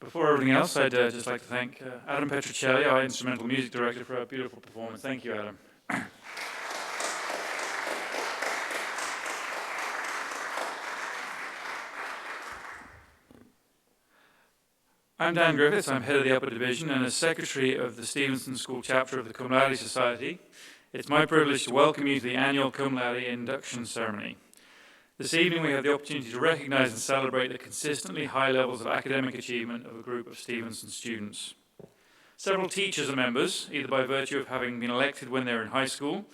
Before everything else, I'd just like to thank Adam Petrocelli, our instrumental music director, for a beautiful performance. Thank you, Adam. I'm Dan Griffiths. I'm head of the Upper Division and as secretary of the Stevenson School chapter of the Cum Laude Society. It's my privilege to welcome you to the annual Cum Laude Induction ceremony. This evening we have the opportunity to recognize and celebrate the consistently high levels of academic achievement of a group of Stevenson students. Several teachers are members, either by virtue of having been elected when they were in high school,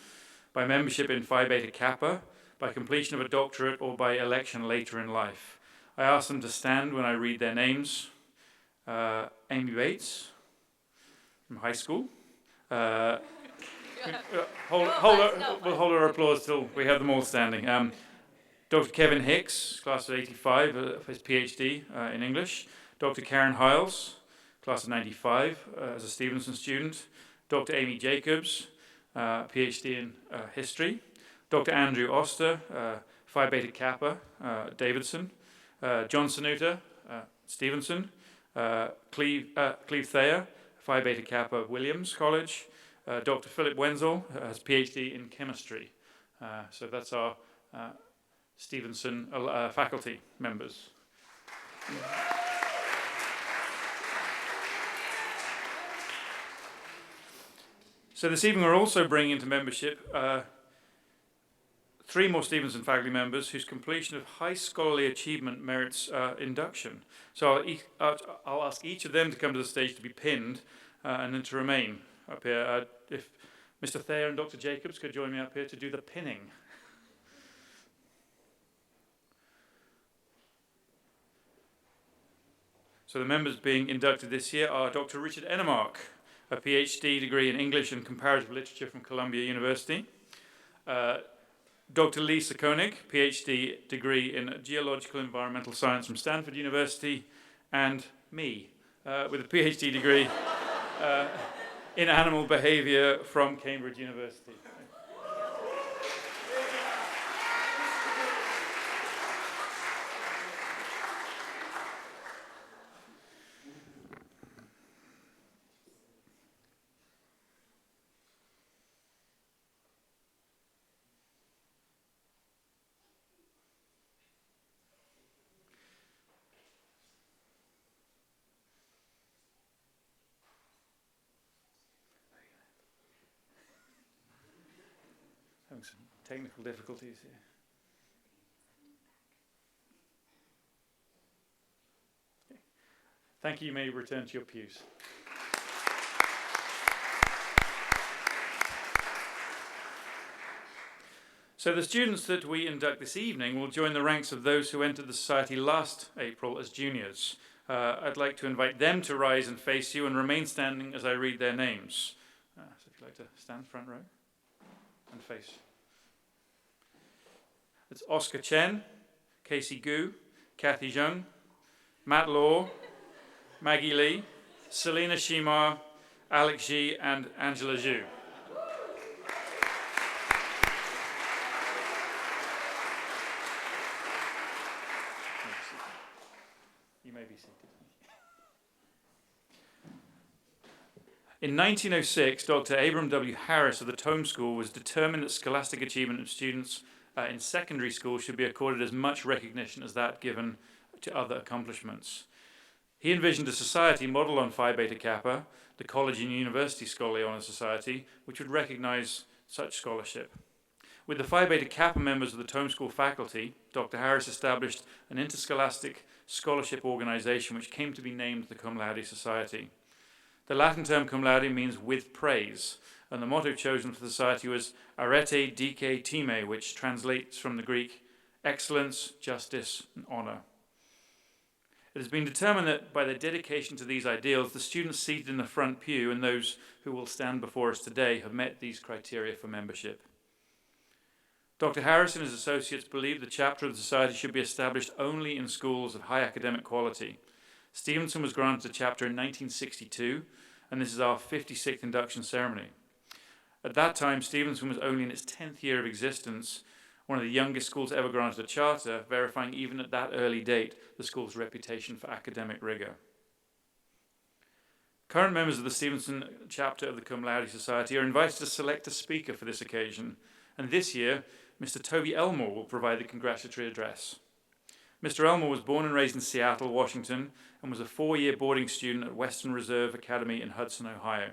by membership in Phi Beta Kappa, by completion of a doctorate, or by election later in life. I ask them to stand when I read their names. Amy Bates from high school. We'll hold our applause till we have them all standing. Dr. Kevin Hicks, class of 85, his PhD in English. Dr. Karen Hiles, class of 95, as a Stevenson student. Dr. Amy Jacobs, PhD in history. Dr. Andrew Oster, Phi Beta Kappa, Davidson. John Sanuta, Stevenson. Cleve Thayer, Phi Beta Kappa, Williams College. Dr. Philip Wenzel has PhD in chemistry. So that's our Stevenson faculty members. So this evening we're also bringing into membership 3 more Stevenson faculty members whose completion of high scholarly achievement merits induction. So I'll ask each of them to come to the stage to be pinned and then to remain up here. If Mr. Thayer and Dr. Jacobs could join me up here to do the pinning. So the members being inducted this year are Dr. Richard Enemark, a PhD degree in English and Comparative Literature from Columbia University. Dr. Lisa Koenig, PhD degree in Geological Environmental Science from Stanford University, and me, with a PhD degree in Animal Behavior from Cambridge University. Having some technical difficulties here. Okay. Thank you. You may return to your pews. So the students that we induct this evening will join the ranks of those who entered the society last April as juniors. I'd like to invite them to rise and face you and remain standing as I read their names. So if you'd like to stand front row and face. It's Oscar Chen, Casey Gu, Kathy Zheng, Matt Law, Maggie Lee, Selena Shimar, Alex Ji, and Angela Zhu. You may be seated. In 1906, Dr. Abram W. Harris of the Tome School was determined that scholastic achievement of students in secondary school should be accorded as much recognition as that given to other accomplishments. He envisioned a society modeled on Phi Beta Kappa, the college and university scholarly honor society, which would recognize such scholarship. With the Phi Beta Kappa members of the Tome School faculty, Dr. Harris established an interscholastic scholarship organization which came to be named the Cum Laude Society. The Latin term cum laude means with praise, and the motto chosen for the society was Arete Dike Time, which translates from the Greek excellence, justice, and honor. It has been determined that by their dedication to these ideals, the students seated in the front pew and those who will stand before us today have met these criteria for membership. Dr. Harris and his associates believe the chapter of the society should be established only in schools of high academic quality. Stevenson was granted a chapter in 1962, and this is our 56th induction ceremony. At that time, Stevenson was only in its 10th year of existence, one of the youngest schools ever granted a charter, verifying even at that early date the school's reputation for academic rigor. Current members of the Stevenson chapter of the Cum Laude Society are invited to select a speaker for this occasion, and this year, Mr. Toby Elmore will provide the congratulatory address. Mr. Elmore was born and raised in Seattle, Washington, and was a 4-year boarding student at Western Reserve Academy in Hudson, Ohio.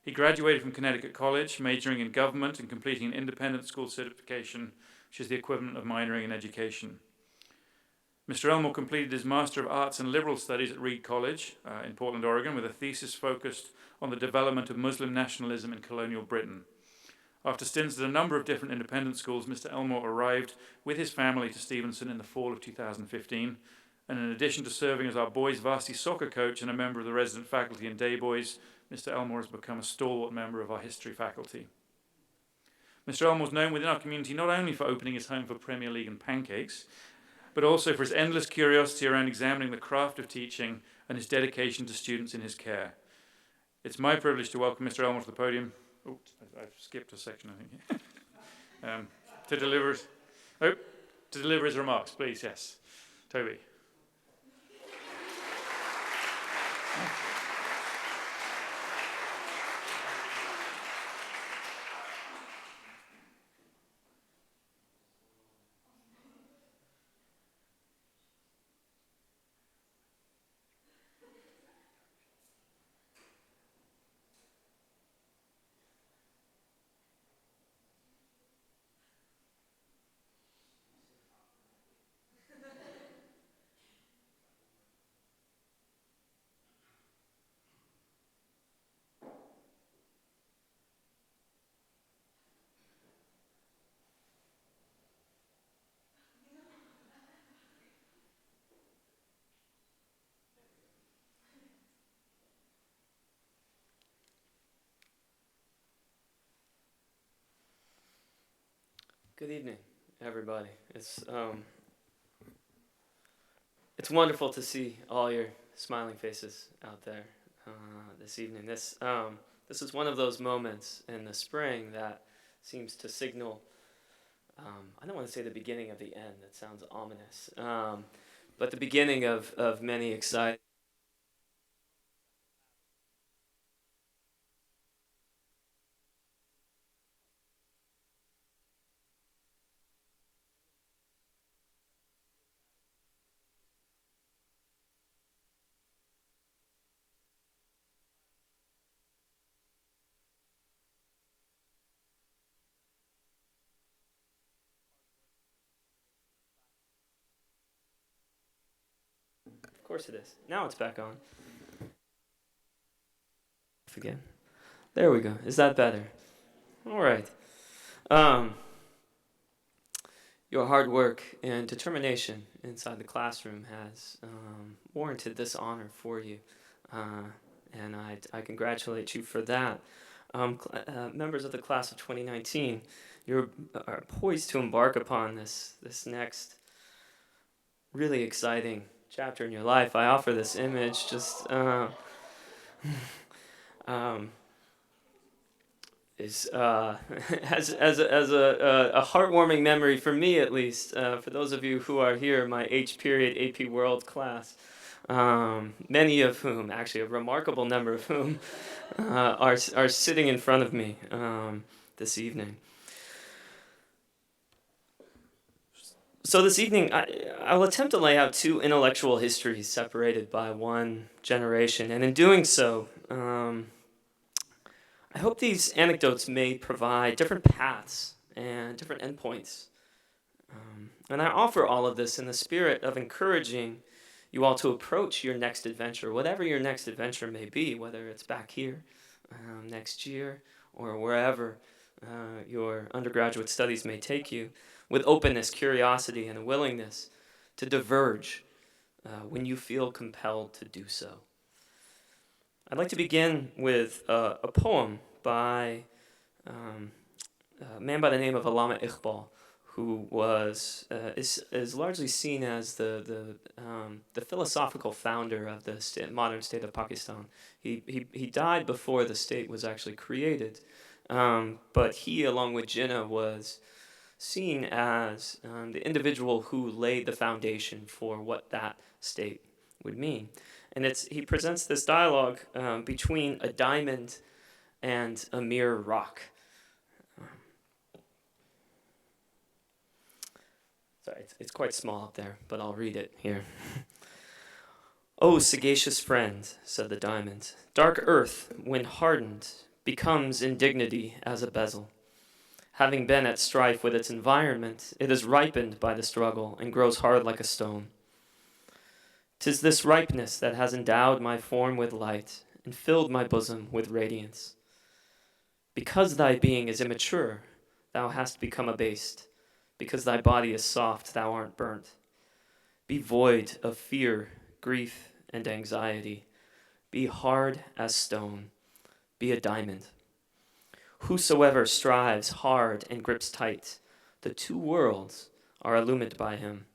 He graduated from Connecticut College, majoring in government and completing an independent school certification, which is the equivalent of minoring in education. Mr. Elmore completed his Master of Arts and Liberal Studies at Reed College in Portland, Oregon, with a thesis focused on the development of Muslim nationalism in colonial Britain. After stints at a number of different independent schools, Mr. Elmore arrived with his family to Stevenson in the fall of 2015, and in addition to serving as our boys' varsity soccer coach and a member of the resident faculty in Day Boys, Mr. Elmore has become a stalwart member of our history faculty. Mr. Elmore is known within our community not only for opening his home for Premier League and pancakes, but also for his endless curiosity around examining the craft of teaching and his dedication to students in his care. It's my privilege to welcome Mr. Elmore to the podium. Oh, I've skipped a section, I think. To deliver his remarks, please, yes. Toby. Good evening, everybody. It's wonderful to see all your smiling faces out there this evening. This is one of those moments in the spring that seems to signal. I don't want to say the beginning of the end. That sounds ominous. But the beginning of many exciting. Of course it is. Now it's back on. Again. There we go. Is that better? All right. Your hard work and determination inside the classroom has warranted this honor for you, and I congratulate you for that. Members of the class of 2019, you are poised to embark upon this next really exciting chapter in your life. I offer this image just is as a heartwarming memory for me, at least. For those of you who are here, my H period AP World class, many of whom, actually a remarkable number of whom, are sitting in front of me this evening. So this evening, I'll attempt to lay out two intellectual histories separated by one generation, and in doing so, I hope these anecdotes may provide different paths and different endpoints. And I offer all of this in the spirit of encouraging you all to approach your next adventure, whatever your next adventure may be, whether it's back here next year or wherever your undergraduate studies may take you, with openness, curiosity, and a willingness to diverge when you feel compelled to do so. I'd like to begin with a poem by a man by the name of Allama Iqbal, who is largely seen as the philosophical founder of the modern state of Pakistan. He died before the state was actually created, but he, along with Jinnah, was seen as the individual who laid the foundation for what that state would mean. And he presents this dialogue between a diamond and a mere rock. Sorry, it's quite small up there, but I'll read it here. "Oh, sagacious friend," said the diamond, "dark earth, when hardened, becomes indignity as a bezel. Having been at strife with its environment, it is ripened by the struggle and grows hard like a stone. 'Tis this ripeness that has endowed my form with light and filled my bosom with radiance. Because thy being is immature, thou hast become abased. Because thy body is soft, thou art burnt. Be void of fear, grief, and anxiety. Be hard as stone. Be a diamond. Whosoever strives hard and grips tight, the two worlds are illumined by him.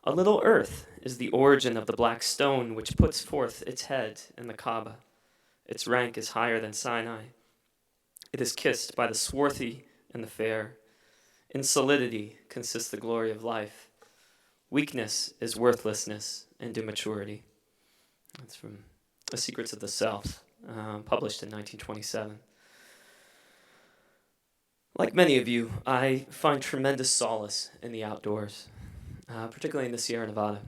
A little earth is the origin of the black stone which puts forth its head in the Kaaba. Its rank is higher than Sinai. It is kissed by the swarthy and the fair. In solidity consists the glory of life. Weakness is worthlessness and immaturity." That's from The Secrets of the Self, published in 1927. Like many of you, I find tremendous solace in the outdoors, particularly in the Sierra Nevada.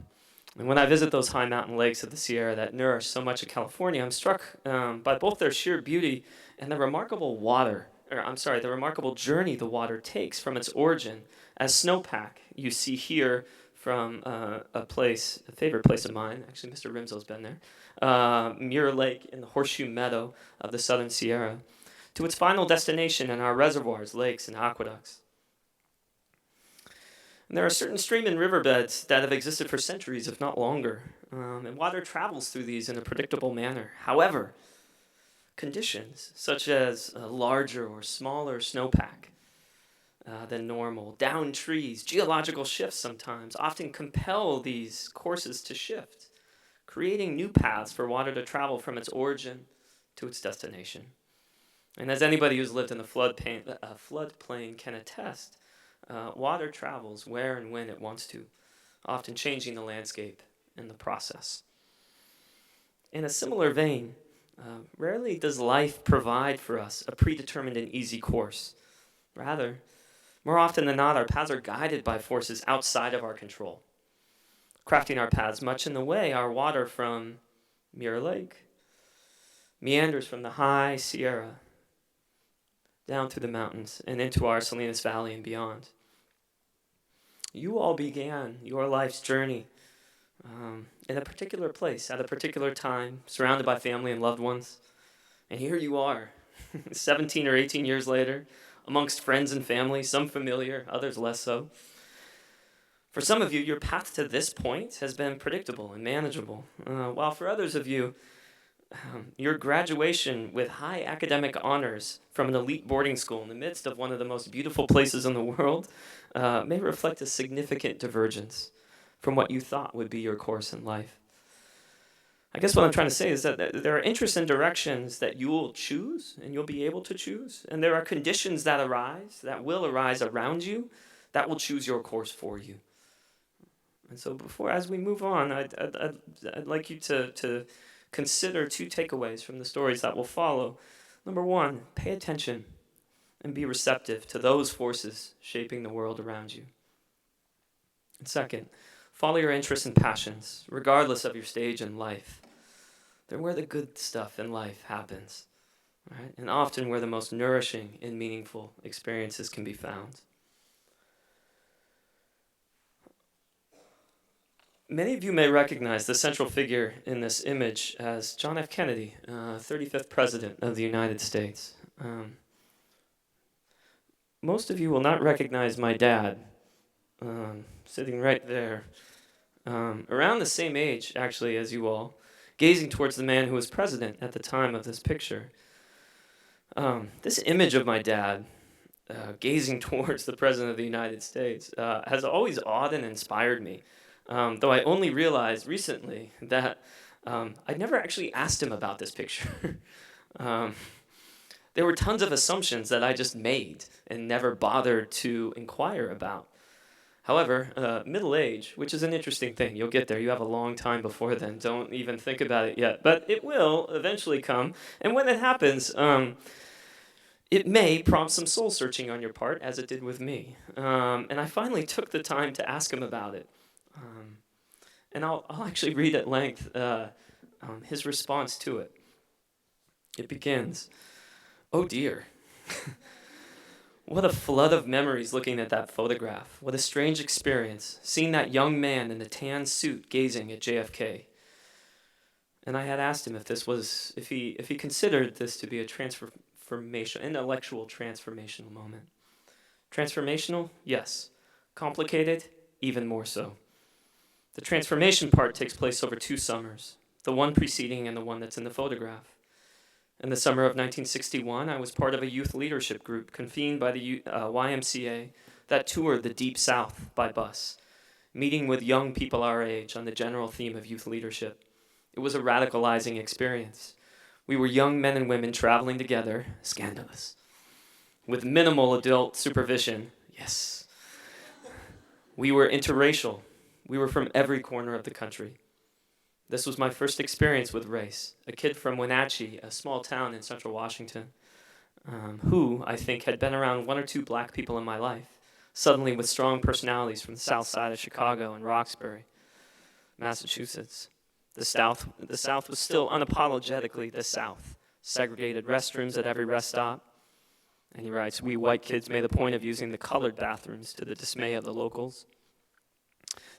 And when I visit those high mountain lakes of the Sierra that nourish so much of California, I'm struck by both their sheer beauty and the remarkable the remarkable journey the water takes from its origin as snowpack. You see here from a favorite place of mine, actually Mr. Rimzo's been there, Muir Lake in the Horseshoe Meadow of the Southern Sierra, to its final destination in our reservoirs, lakes, and aqueducts. And there are certain stream and riverbeds that have existed for centuries, if not longer, and water travels through these in a predictable manner. However, conditions such as a larger or smaller snowpack than normal, down trees, geological shifts sometimes, often compel these courses to shift, creating new paths for water to travel from its origin to its destination. And as anybody who's lived in the floodplain can attest, water travels where and when it wants to, often changing the landscape in the process. In a similar vein, rarely does life provide for us a predetermined and easy course. Rather, more often than not, our paths are guided by forces outside of our control, crafting our paths much in the way our water from Muir Lake meanders from the high Sierra down through the mountains and into our Salinas Valley and beyond. You all began your life's journey in a particular place, at a particular time, surrounded by family and loved ones. And here you are, 17 or 18 years later, amongst friends and family, some familiar, others less so. For some of you, your path to this point has been predictable and manageable, while for others of you, your graduation with high academic honors from an elite boarding school in the midst of one of the most beautiful places in the world may reflect a significant divergence from what you thought would be your course in life. I guess what I'm trying to say is that there are interests and directions that you will choose and you'll be able to choose, and there are conditions that will arise around you that will choose your course for you. And so as we move on, I'd like you to consider two takeaways from the stories that will follow. Number one, pay attention and be receptive to those forces shaping the world around you. And second, follow your interests and passions, regardless of your stage in life. They're where the good stuff in life happens, right? And often where the most nourishing and meaningful experiences can be found. Many of you may recognize the central figure in this image as John F. Kennedy, 35th President of the United States. Most of you will not recognize my dad, sitting right there, around the same age, actually, as you all, gazing towards the man who was president at the time of this picture. This image of my dad, gazing towards the President of the United States, has always awed and inspired me. Though I only realized recently that I never actually asked him about this picture. There were tons of assumptions that I just made and never bothered to inquire about. However, middle age, which is an interesting thing, you'll get there. You have a long time before then. Don't even think about it yet. But it will eventually come. And when it happens, it may prompt some soul searching on your part, as it did with me. And I finally took the time to ask him about it. And I'll actually read at length his response to it. It begins, "Oh dear." What a flood of memories looking at that photograph. What a strange experience, seeing that young man in the tan suit gazing at JFK. And I had asked him if he considered this to be a intellectual transformational moment. Transformational? Yes. Complicated? Even more so. The transformation part takes place over 2 summers, the one preceding and the one that's in the photograph. In the summer of 1961, I was part of a youth leadership group convened by the YMCA that toured the Deep South by bus, meeting with young people our age on the general theme of youth leadership. It was a radicalizing experience. We were young men and women traveling together, scandalous, with minimal adult supervision. Yes. We were interracial. We were from every corner of the country. This was my first experience with race. A kid from Wenatchee, a small town in central Washington, who, I think, had been around 1 or 2 black people in my life, suddenly with strong personalities from the south side of Chicago and Roxbury, Massachusetts. The South was still unapologetically the South. Segregated restrooms at every rest stop. And he writes, "We white kids made a point of using the colored bathrooms to the dismay of the locals."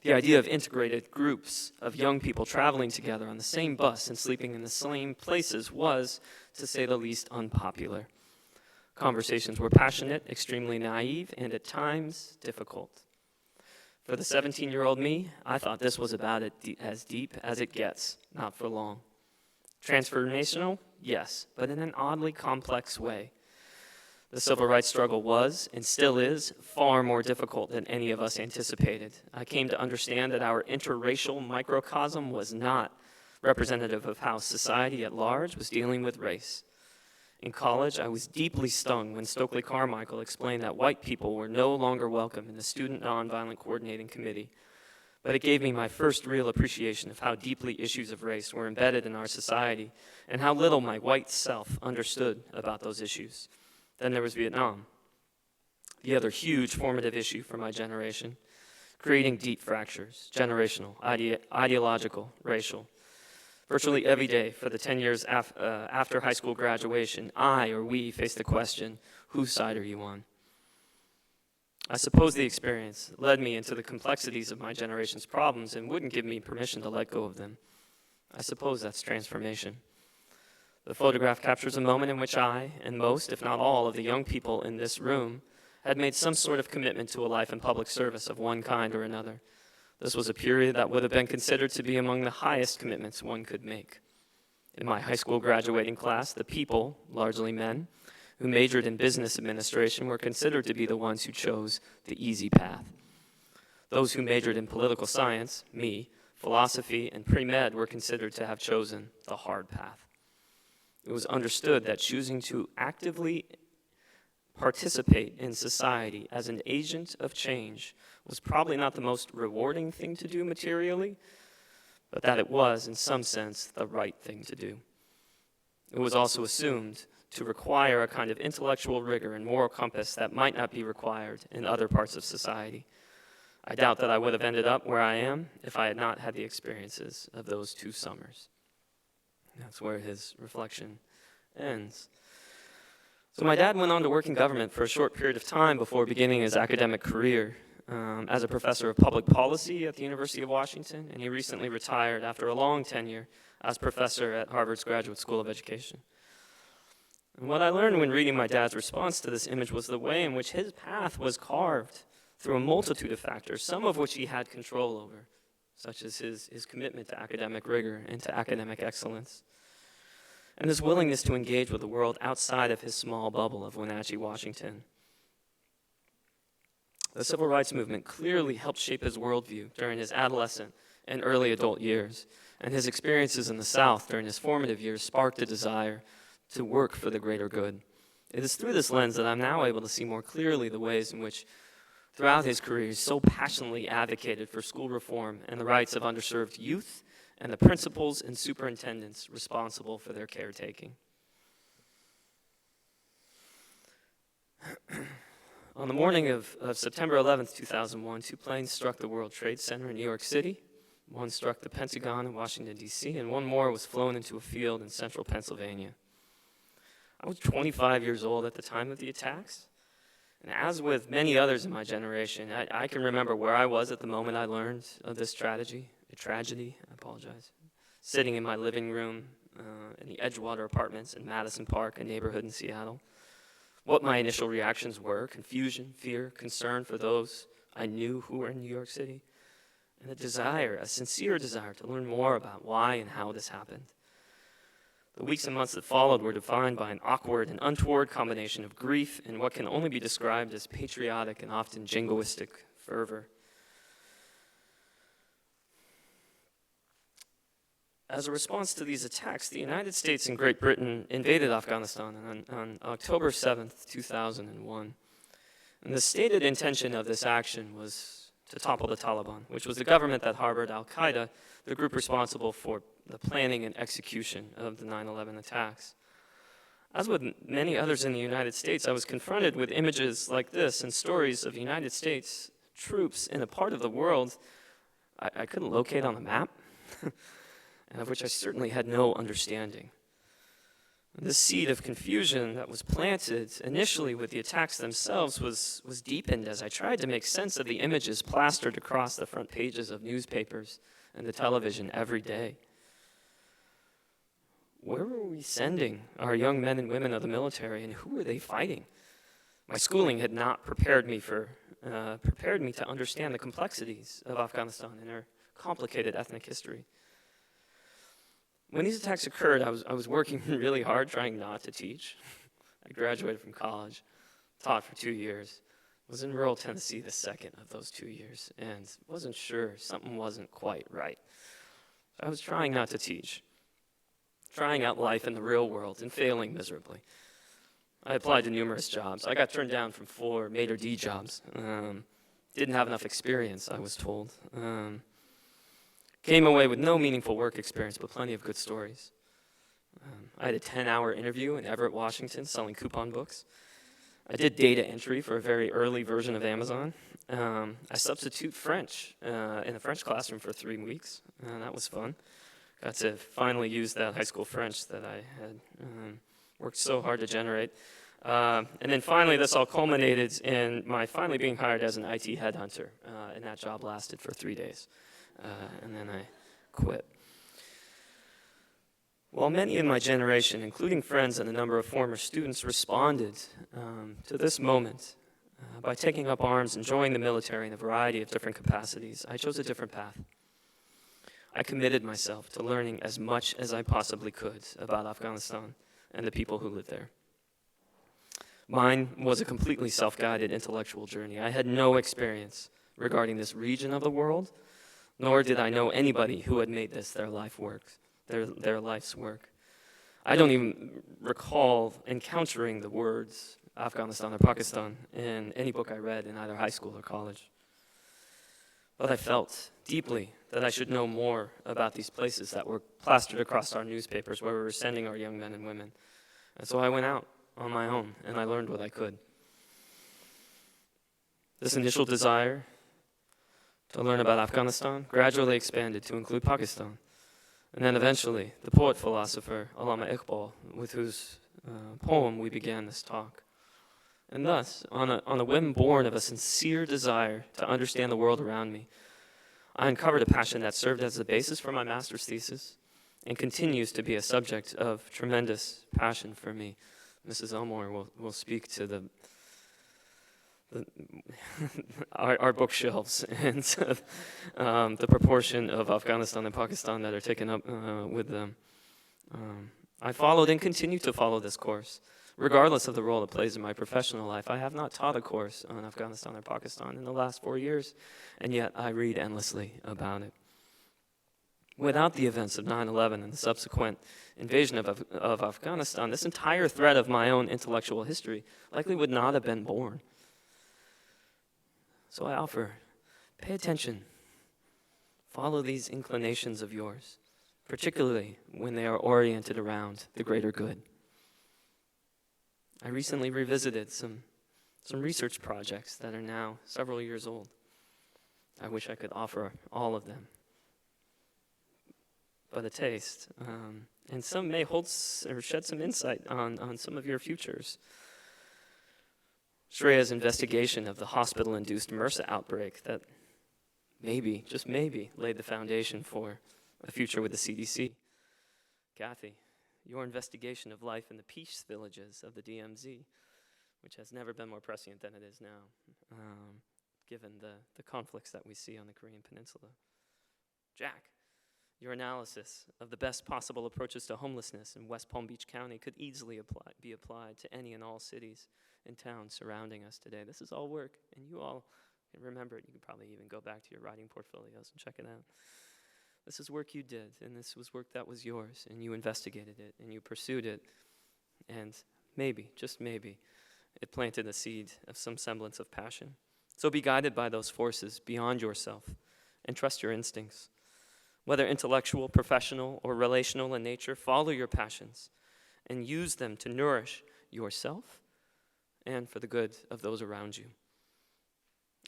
The idea of integrated groups of young people traveling together on the same bus and sleeping in the same places was, to say the least, unpopular. Conversations were passionate, extremely naive, and at times difficult. For the 17-year-old me, I thought this was about as deep as it gets, not for long. Transformational? Yes, but in an oddly complex way. The civil rights struggle was, and still is, far more difficult than any of us anticipated. I came to understand that our interracial microcosm was not representative of how society at large was dealing with race. In college, I was deeply stung when Stokely Carmichael explained that white people were no longer welcome in the Student Nonviolent Coordinating Committee. But it gave me my first real appreciation of how deeply issues of race were embedded in our society and how little my white self understood about those issues. Then there was Vietnam, the other huge formative issue for my generation, creating deep fractures, generational, ideological, racial. Virtually every day for the 10 years after high school graduation, we faced the question, whose side are you on? I suppose the experience led me into the complexities of my generation's problems and wouldn't give me permission to let go of them. I suppose that's transformation. The photograph captures a moment in which I, and most, if not all, of the young people in this room had made some sort of commitment to a life in public service of one kind or another. This was a period that would have been considered to be among the highest commitments one could make. In my high school graduating class, the people, largely men, who majored in business administration were considered to be the ones who chose the easy path. Those who majored in political science, me, philosophy, and pre-med were considered to have chosen the hard path. It was understood that choosing to actively participate in society as an agent of change was probably not the most rewarding thing to do materially, but that it was, in some sense, the right thing to do. It was also assumed to require a kind of intellectual rigor and moral compass that might not be required in other parts of society. I doubt that I would have ended up where I am if I had not had the experiences of those 2 summers. That's where his reflection ends. So my dad went on to work in government for a short period of time before beginning his academic career as a professor of public policy at the University of Washington, and he recently retired after a long tenure as professor at Harvard's Graduate School of Education. And what I learned when reading my dad's response to this image was the way in which his path was carved through a multitude of factors, some of which he had control over, such as his commitment to academic rigor and to academic excellence, and his willingness to engage with the world outside of his small bubble of Wenatchee, Washington. The civil rights movement clearly helped shape his worldview during his adolescent and early adult years, and his experiences in the South during his formative years sparked a desire to work for the greater good. It is through this lens that I'm now able to see more clearly the ways in which Throughout his career, he so passionately advocated for school reform and the rights of underserved youth and the principals and superintendents responsible for their caretaking. On the morning of September 11th, 2001, 2 planes struck the World Trade Center in New York City. One struck the Pentagon in Washington, D.C., and one more was flown into a field in central Pennsylvania. I was 25 years old at the time of the attacks. And as with many others in my generation, I can remember where I was at the moment I learned of this tragedy, sitting in my living room in the Edgewater Apartments in Madison Park, a neighborhood in Seattle. What my initial reactions were: confusion, fear, concern for those I knew who were in New York City, and a sincere desire to learn more about why and how this happened. The weeks and months that followed were defined by an awkward and untoward combination of grief and what can only be described as patriotic and often jingoistic fervor. As a response to these attacks, the United States and Great Britain invaded Afghanistan on October 7th, 2001. And the stated intention of this action was to topple the Taliban, which was the government that harbored al-Qaeda, the group responsible for the planning and execution of the 9/11 attacks. As with many others in the United States, I was confronted with images like this and stories of United States troops in a part of the world I couldn't locate on the map, and of which I certainly had no understanding. This seed of confusion that was planted initially with the attacks themselves was deepened as I tried to make sense of the images plastered across the front pages of newspapers and the television every day. Where were we sending our young men and women of the military, and who were they fighting? My schooling had not prepared me to understand the complexities of Afghanistan and our complicated ethnic history. When these attacks occurred, I was working really hard trying not to teach. I graduated from college, taught for 2 years, was in rural Tennessee the second of those 2 years, and wasn't sure, something wasn't quite right. I was trying not to teach, trying out life in the real world and failing miserably. I applied to numerous jobs. I got turned down from 4 maitre d' jobs. Didn't have enough experience, I was told. Came away with no meaningful work experience, but plenty of good stories. I had a 10-hour interview in Everett, Washington, selling coupon books. I did data entry for a very early version of Amazon. I substitute French in a French classroom for 3 weeks. That was fun. Got to finally use that high school French that I had worked so hard to generate. And then finally, this all culminated in my finally being hired as an IT headhunter, and that job lasted for 3 days. And then I quit. While many in my generation, including friends and a number of former students, responded to this moment by taking up arms and joining the military in a variety of different capacities, I chose a different path. I committed myself to learning as much as I possibly could about Afghanistan and the people who lived there. Mine was a completely self-guided intellectual journey. I had no experience regarding this region of the world, nor did I know anybody who had made this their life's work. I don't even recall encountering the words Afghanistan or Pakistan in any book I read in either high school or college. But I felt deeply that I should know more about these places that were plastered across our newspapers where we were sending our young men and women. And so I went out on my own and I learned what I could. This initial desire to learn about Afghanistan gradually expanded to include Pakistan. And then eventually, the poet-philosopher Allama Iqbal, with whose poem we began this talk. And thus, on a whim born of a sincere desire to understand the world around me, I uncovered a passion that served as the basis for my master's thesis and continues to be a subject of tremendous passion for me. Mrs. Elmore will speak to our bookshelves and the proportion of Afghanistan and Pakistan that are taken up with them. I followed and continue to follow this course. Regardless of the role it plays in my professional life, I have not taught a course on Afghanistan or Pakistan in the last 4 years, and yet I read endlessly about it. Without the events of 9/11 and the subsequent invasion of Afghanistan, this entire thread of my own intellectual history likely would not have been born. So I offer, pay attention. Follow these inclinations of yours, particularly when they are oriented around the greater good. I recently revisited some research projects that are now several years old. I wish I could offer all of them, but a taste. And some may hold or shed some insight on some of your futures. Shreya's investigation of the hospital-induced MRSA outbreak that maybe, just maybe, laid the foundation for a future with the CDC. Kathy, your investigation of life in the peace villages of the DMZ, which has never been more prescient than it is now, given the conflicts that we see on the Korean Peninsula. Jack, your analysis of the best possible approaches to homelessness in West Palm Beach County could easily be applied to any and all cities and towns surrounding us today. This is all work, and you all can remember it. You can probably even go back to your writing portfolios and check it out. This is work you did, and this was work that was yours, and you investigated it, and you pursued it, and maybe, just maybe, it planted a seed of some semblance of passion. So be guided by those forces beyond yourself, and trust your instincts. Whether intellectual, professional, or relational in nature, follow your passions, and use them to nourish yourself and for the good of those around you.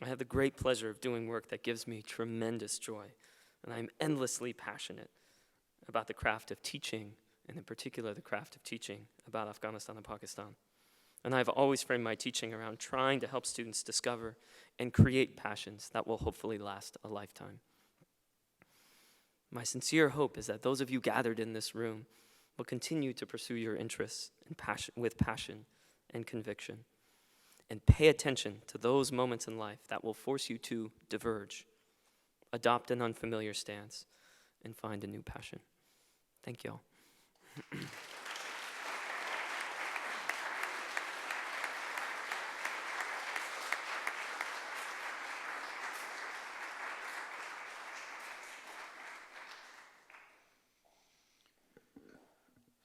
I have the great pleasure of doing work that gives me tremendous joy, and I'm endlessly passionate about the craft of teaching, and in particular the craft of teaching about Afghanistan and Pakistan. And I've always framed my teaching around trying to help students discover and create passions that will hopefully last a lifetime. My sincere hope is that those of you gathered in this room will continue to pursue your interests with passion and conviction, and pay attention to those moments in life that will force you to diverge, adopt an unfamiliar stance, and find a new passion. Thank you all.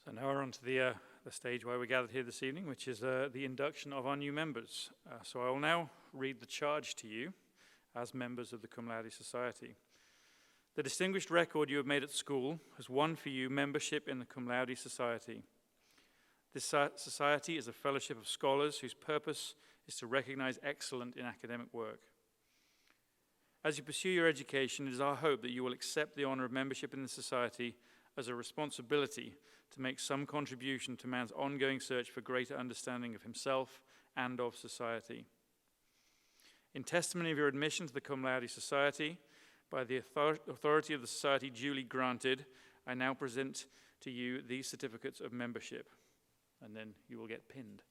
So now we're on to the stage where we gathered here this evening, which is the induction of our new members. So I will now read the charge to you as members of the Cum Laude Society. The distinguished record you have made at school has won for you membership in the Cum Laude Society. This society is a fellowship of scholars whose purpose is to recognize excellence in academic work. As you pursue your education, it is our hope that you will accept the honor of membership in the society as a responsibility to make some contribution to man's ongoing search for greater understanding of himself and of society. In testimony of your admission to the Cum Laude Society, by the authority of the society duly granted, I now present to you these certificates of membership, and then you will get pinned.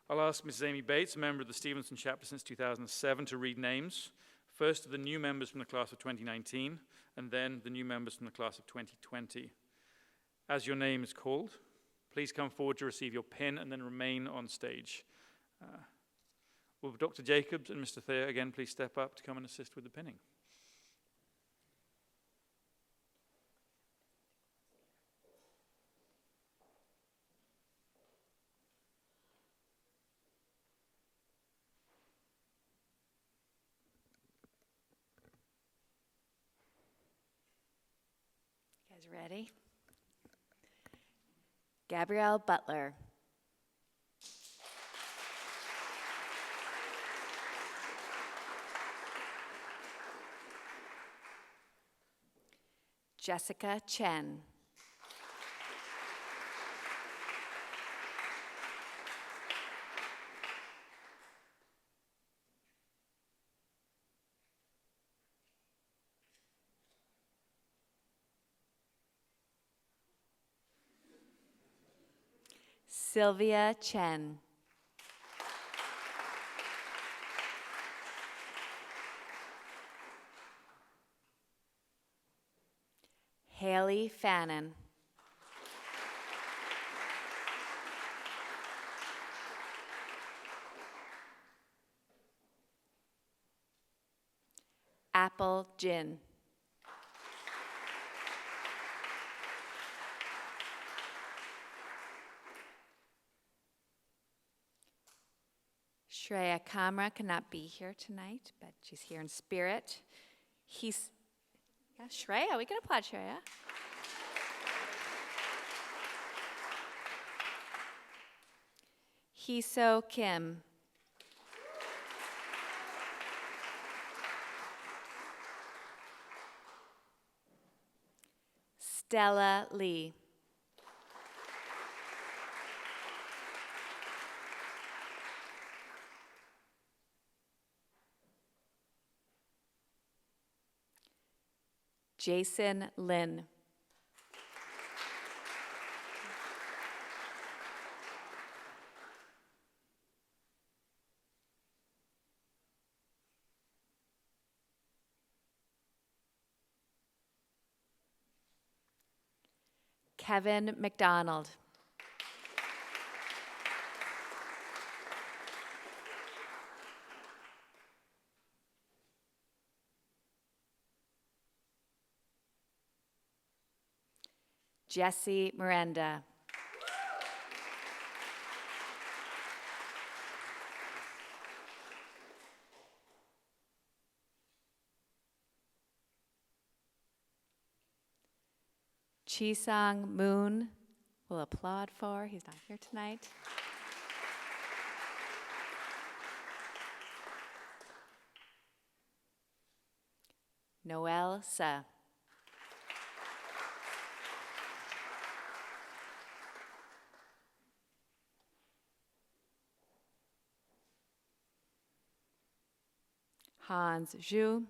I'll ask Mrs. Amy Bates, a member of the Stevenson chapter since 2007, to read names, first of the new members from the class of 2019, and then the new members from the class of 2020. As your name is called, please come forward to receive your pin and then remain on stage. Will Dr. Jacobs and Mr. Thayer again please step up to come and assist with the pinning? You guys ready? Gabrielle Butler. Jessica Chen. Sylvia Chen. Haley Fannin. Apple Gin. Shreya Kamra cannot be here tonight, but she's here in spirit. Shreya, we can applaud Shreya. Hee-So Kim. Stella Lee. Jason Lin. Kevin McDonald. Jesse Miranda. Chisang Moon, we'll applaud for. He's not here tonight. Noel Sa. Hans Zhu.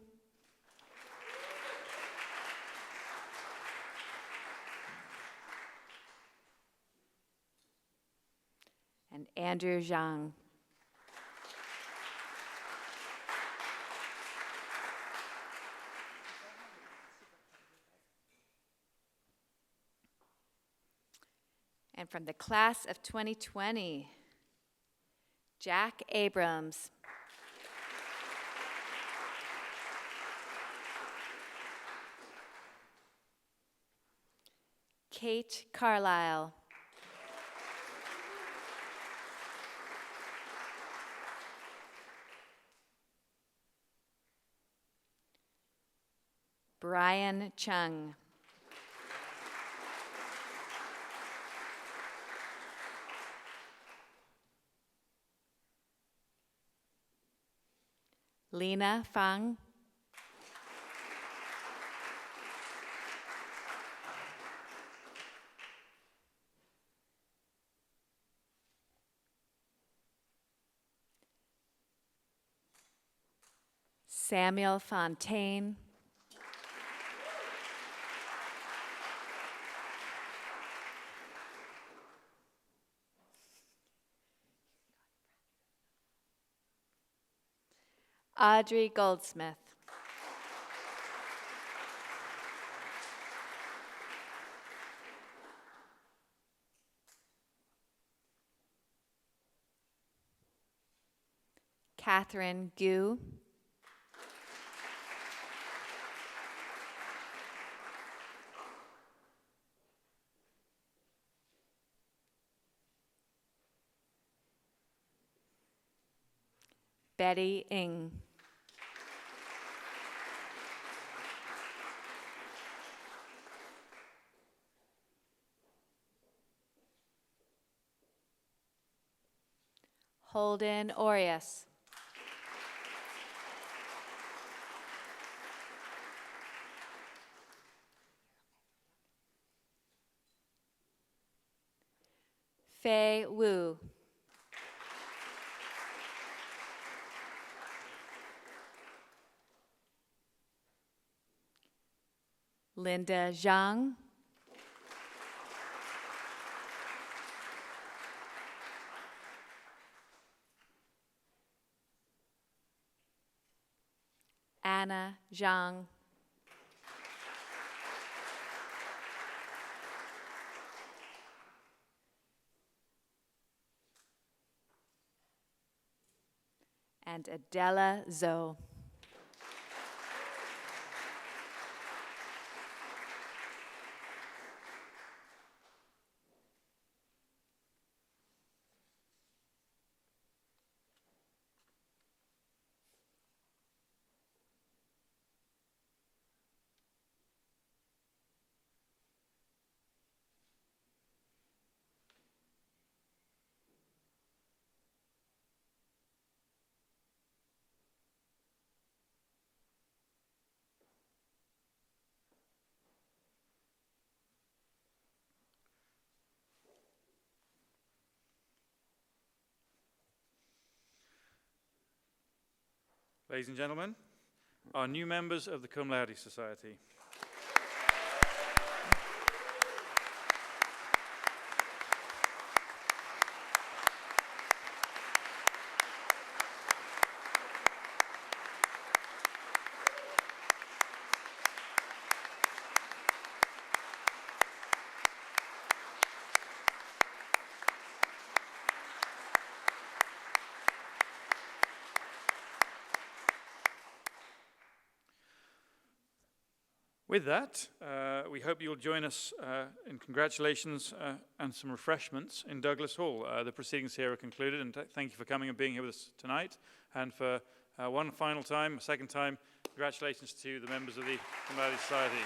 And Andrew Zhang. And from the class of 2020, Jack Abrams. Kate Carlisle. Brian Chung. Lena Fang. Samuel Fontaine. Audrey Goldsmith. Catherine Gu. Betty Ng. Holden Orias. Fei Wu. Linda Zhang. Anna Zhang. And Adela Zhou. Ladies and gentlemen, our new members of the Cum Laude Society. With that, we hope you'll join us in congratulations and some refreshments in Douglas Hall. The proceedings here are concluded, and thank you for coming and being here with us tonight. And for one final time, a second time, congratulations to the members of the Cum Laude Society.